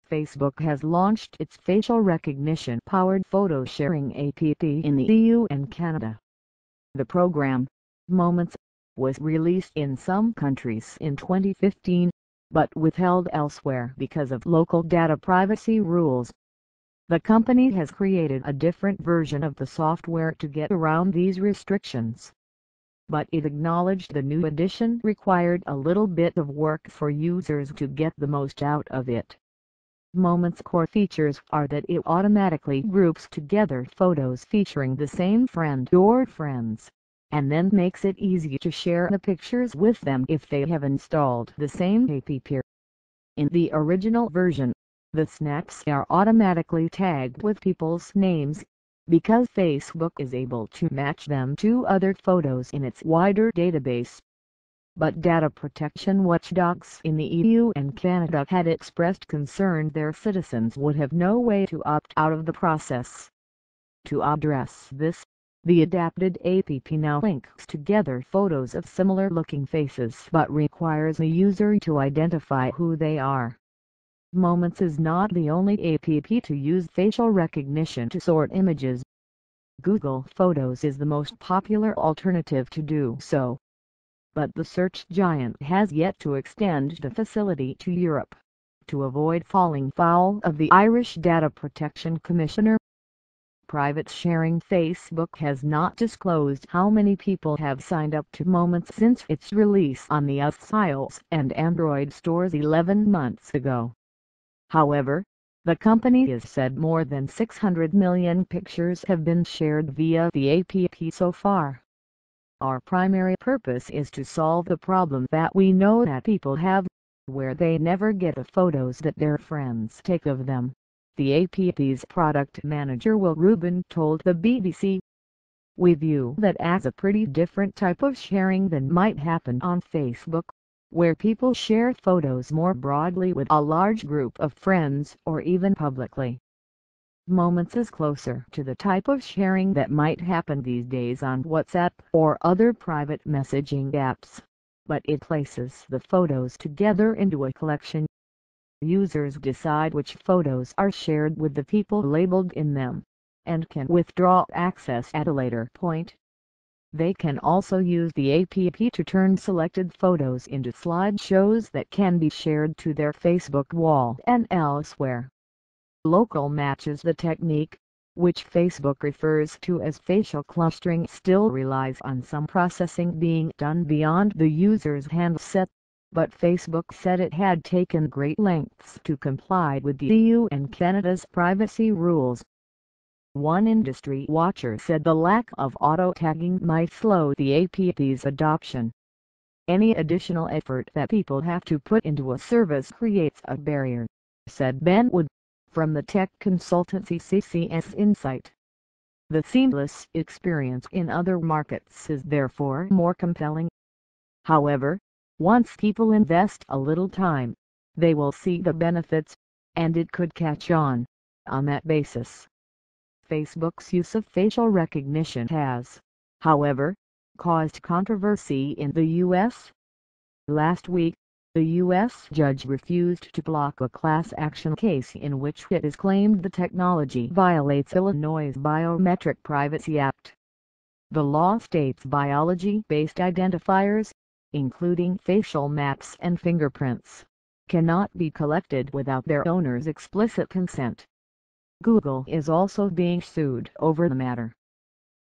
Facebook has launched its facial recognition-powered photo sharing app in the EU and Canada. The program, Moments, was released in some countries in 2015, but withheld elsewhere because of local data privacy rules. The company has created a different version of the software to get around these restrictions. But it acknowledged the new edition required a little bit of work for users to get the most out of it. Moments' core features are that it automatically groups together photos featuring the same friend or friends, and then makes it easy to share the pictures with them if they have installed the same app. In the original version, the snaps are automatically tagged with people's names, because Facebook is able to match them to other photos in its wider database. But data protection watchdogs in the EU and Canada had expressed concern their citizens would have no way to opt out of the process. To address this, the adapted app now links together photos of similar-looking faces but requires the user to identify who they are. Moments is not the only app to use facial recognition to sort images. Google Photos is the most popular alternative to do so, but the search giant has yet to extend the facility to Europe, to avoid falling foul of the Irish Data Protection Commissioner. Private sharing Facebook has not disclosed how many people have signed up to Moments since its release on the iOS and Android stores 11 months ago. However, the company has said more than 600 million pictures have been shared via the app so far. Our primary purpose is to solve the problem that we know that people have, where they never get the photos that their friends take of them, the app's product manager Will Rubin told the BBC. We view that as a pretty different type of sharing than might happen on Facebook, where people share photos more broadly with a large group of friends or even publicly. Moments is closer to the type of sharing that might happen these days on WhatsApp or other private messaging apps, but it places the photos together into a collection. Users decide which photos are shared with the people labeled in them, and can withdraw access at a later point. They can also use the app to turn selected photos into slideshows that can be shared to their Facebook wall and elsewhere. Local matches, the technique, which Facebook refers to as facial clustering, still relies on some processing being done beyond the user's handset, but Facebook said it had taken great lengths to comply with the EU and Canada's privacy rules. One industry watcher said the lack of auto-tagging might slow the app's adoption. Any additional effort that people have to put into a service creates a barrier, said Ben Wood, from the tech consultancy CCS Insight. The seamless experience in other markets is therefore more compelling. However, once people invest a little time, they will see the benefits, and it could catch on that basis. Facebook's use of facial recognition has, however, caused controversy in the U.S. Last week, the U.S. judge refused to block a class action case in which it is claimed the technology violates Illinois' Biometric Privacy Act. The law states biology-based identifiers, including facial maps and fingerprints, cannot be collected without their owner's explicit consent. Google is also being sued over the matter.